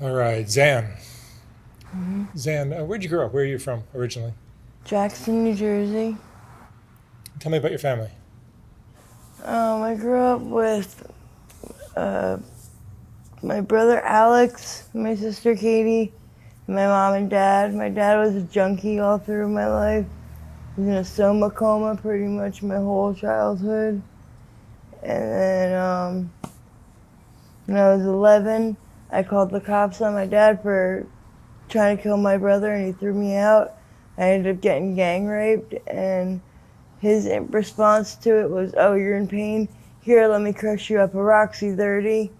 All right, Zan. Mhm. Zan, where'd you grow up? Where are you from originally? Jackson, New Jersey. Tell me about your family. I grew up with uh, my brother Alex, my sister Katie, and my mom and dad. My dad was a junkie all through my life. He was in a soma coma pretty much my whole childhood. And then when I was 11, I called the cops on my dad for trying to kill my brother, and he threw me out. I ended up getting gang raped, and his response to it was, "Oh, you're in pain? Here, let me crush you up a Roxy 30."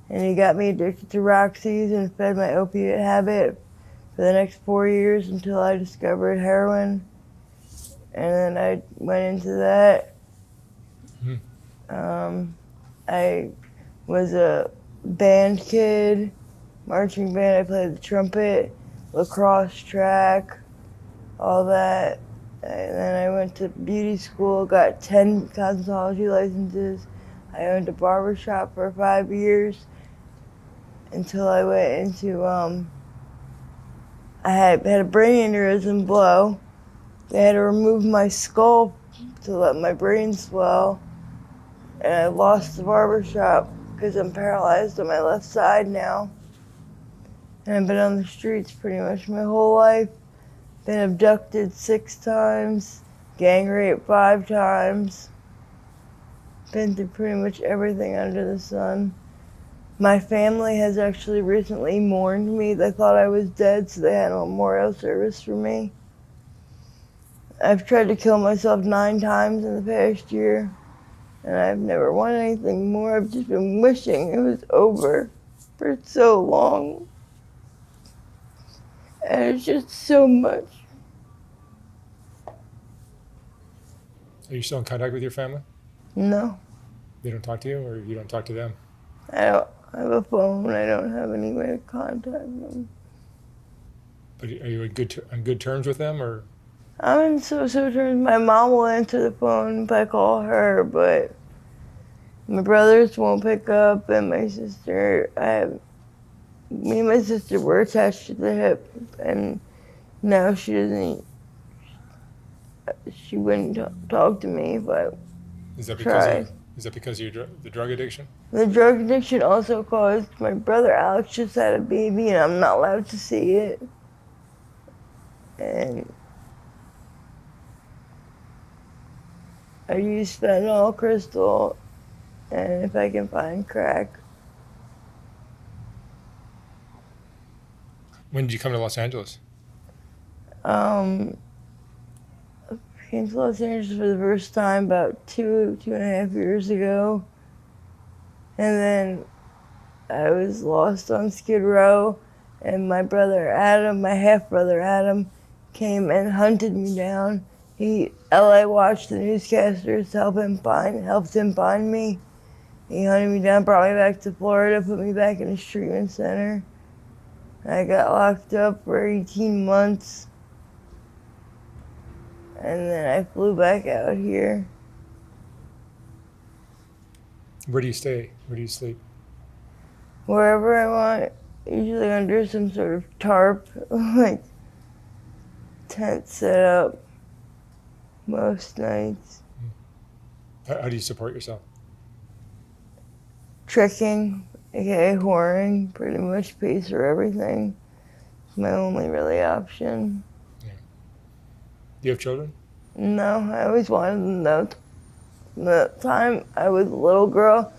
And he got me addicted to Roxy's and fed my opiate habit for the next 4 years until I discovered heroin. And then I went into that. Hmm. I was a band kid, marching band. I played the trumpet, lacrosse track, all that. And then I went to beauty school, got 10 cosmetology licenses. I owned a barber shop for 5 years until I went into, I had a brain aneurysm blow. They had to remove my skull to let my brain swell. And I lost the barber shop because I'm paralyzed on my left side now. And I've been on the streets pretty much my whole life. Been abducted 6 times, gang raped 5 times. Been through pretty much everything under the sun. My family has actually recently mourned me. They thought I was dead, so they had a memorial service for me. I've tried to kill myself 9 times in the past year, and I've never wanted anything more. I've just been wishing it was over for so long. And it's just so much. Are you still in contact with your family? No, They don't talk to you, or you don't talk to them? I don't have a phone. I don't have any way to contact them. But are you on good terms with them, or I'm in so terms. My mom will answer the phone if I call her, but my brothers won't pick up, and my sister, me and my sister were attached to the hip, and now she wouldn't talk to me if I is that because of tried. the drug addiction? The drug addiction also caused my brother Alex just had a baby, and I'm not allowed to see it. And I use fentanyl, crystal, and if I can find crack. When did you come to Los Angeles? Um, I came to Los Angeles for the first time about 2.5 years ago. And then I was lost on Skid Row, and my brother Adam, my half brother Adam, came and hunted me down. LA watched the newscasters helped him find me. He hunted me down, brought me back to Florida, put me back in a treatment center. I got locked up for 18 months, and then I flew back out here. Where do you stay? Where do you sleep? Wherever I want, usually under some sort of tarp, like tent set up most nights. How do you support yourself? Tricking, aka whoring, pretty much pays for everything. It's my only really option. Yeah. Do you have children? No, I always wanted them though. The time I was a little girl,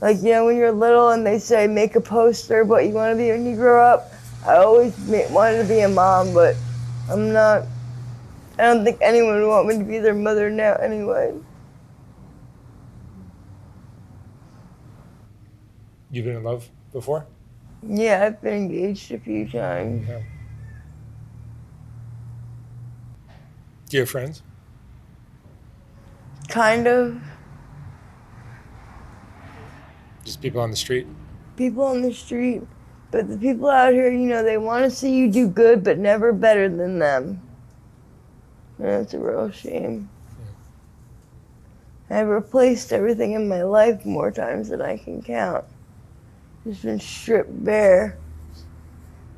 like, when you're little and they say make a poster of what you want to be when you grow up, I always wanted to be a mom, but I'm not. I don't think anyone would want me to be their mother now anyway. You've been in love before? Yeah, I've been engaged a few times. Yeah. Do you have friends? Kind of. Just people on the street? People on the street, but the people out here, they want to see you do good, but never better than them. And that's a real shame. I've replaced everything in my life more times than I can count. Just been stripped bare.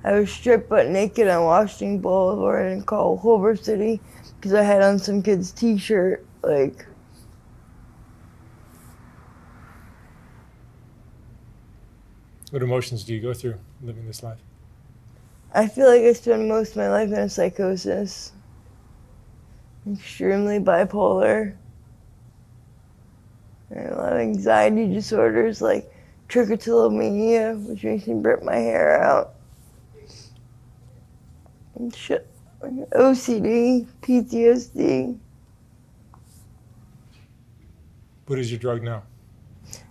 I was stripped butt naked on Washington Boulevard in Culver City because I had on some kid's t-shirt. Like, What emotions do you go through living this life? I feel like I spend most of my life in a psychosis. Extremely bipolar. And a lot of anxiety disorders like trichotillomania, which makes me rip my hair out. And shit. OCD, PTSD, What is your drug now?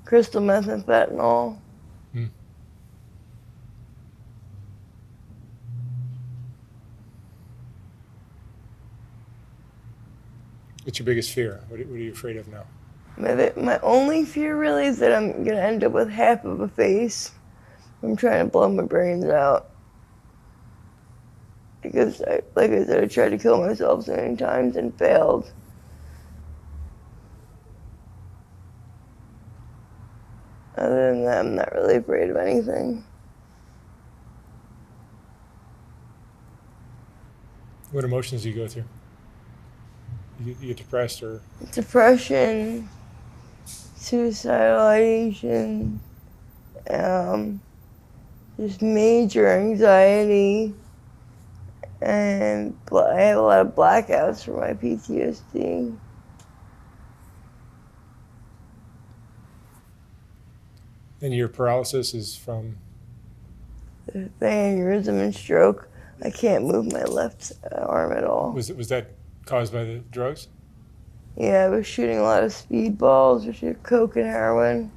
crystal meth and fentanyl. Hmm. What's your biggest fear? What are you afraid of now? My only fear really is that I'm gonna end up with half of a face. I'm trying to blow my brains out. Because, like I said, I tried to kill myself so many times and failed. Other than that, I'm not really afraid of anything. What emotions do you go through? You get depressed or Depression, suicidal ideation, just major anxiety, and I have a lot of blackouts from my PTSD. and your paralysis is from The aneurysm and stroke. I can't move my left arm at all. was that caused by the drugs? Yeah, I was shooting a lot of speedballs, which are coke and heroin.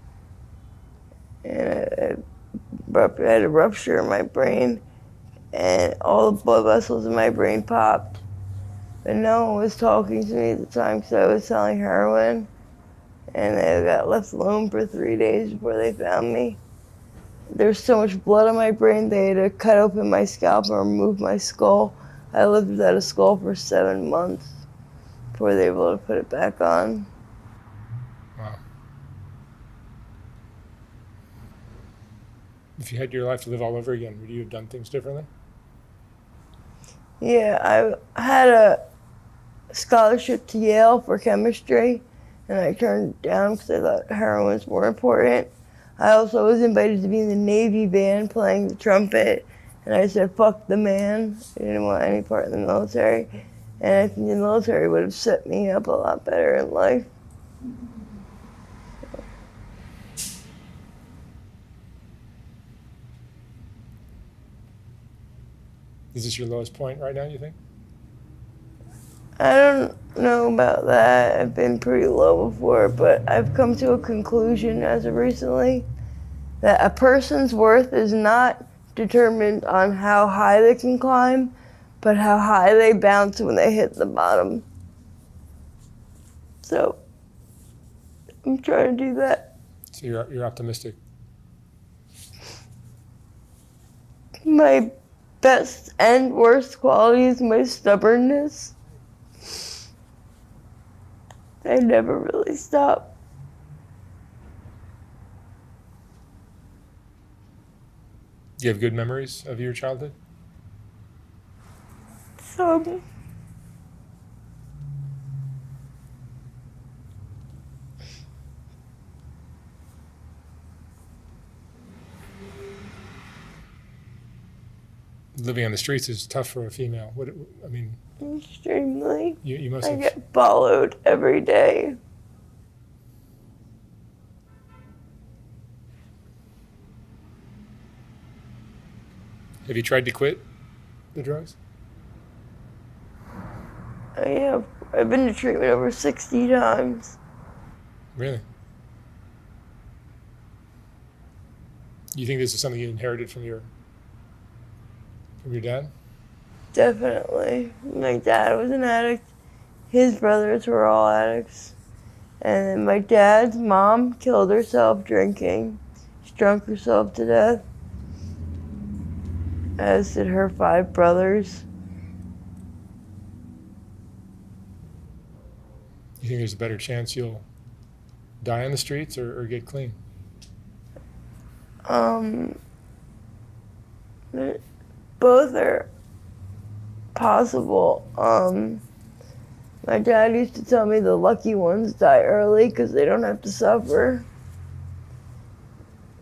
And I had a rupture in my brain, and all the blood vessels in my brain popped. But no one was talking to me at the time because I was selling heroin. And I got left alone for 3 days before they found me. There was so much blood on my brain, they had to cut open my scalp and remove my skull. I lived without a skull for 7 months before they were able to put it back on. Wow. If you had your life to live all over again, would you have done things differently? Yeah, I had a scholarship to Yale for chemistry, and I turned it down because I thought heroin was more important. I also was invited to be in the Navy band playing the trumpet, and I said, fuck the man. I didn't want any part in the military. And I think the military would have set me up a lot better in life. Is this your lowest point right now, you think? I don't know about that. I've been pretty low before, but I've come to a conclusion as of recently that a person's worth is not determined on how high they can climb, but how high they bounce when they hit the bottom. So I'm trying to do that. So you're optimistic. My best and worst quality is my stubbornness. I never really stop. Do you have good memories of your childhood? So Living on the streets is tough for a female. I mean, extremely. you must I have. get followed every day. Have you tried to quit the drugs? I've been to treatment over 60 times. Really? You think this is something you inherited from your dad? Definitely. My dad was an addict. His brothers were all addicts. And then my dad's mom killed herself drinking. She drunk herself to death. As did her 5 brothers. You think there's a better chance you'll die on the streets or get clean? both are possible. My dad used to tell me the lucky ones die early because they don't have to suffer.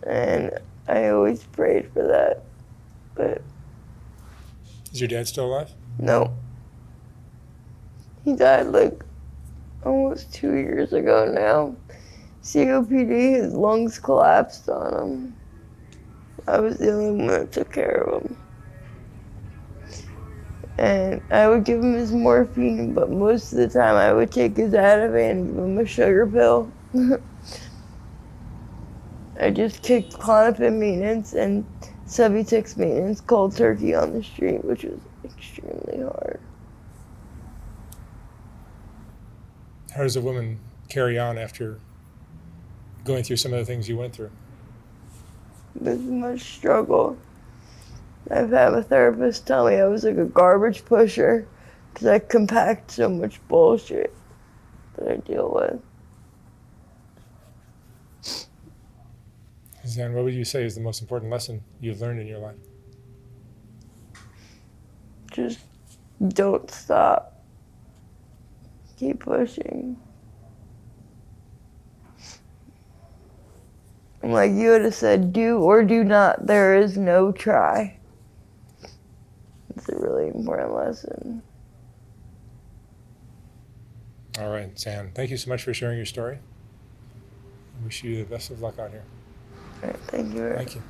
And I always prayed for that. But Is your dad still alive? no. He died like almost 2 years ago now. COPD, his lungs collapsed on him. I was the only one that took care of him. And I would give him his morphine, but most of the time I would take his Ativan and give him a sugar pill. I just kicked Clonopin maintenance and Subutex maintenance cold turkey on the street, which was extremely hard. How does a woman carry on after going through some of the things you went through? With much struggle. I've had a therapist tell me I was like a garbage pusher because I compact so much bullshit that I deal with. Zan, what would you say is the most important lesson you've learned in your life? Just don't stop. Keep pushing. And like Yoda said, do or do not. There is no try. It's a really important lesson. All right, Zan, thank you so much for sharing your story. I wish you the best of luck out here. All right, thank you very much. Thank you.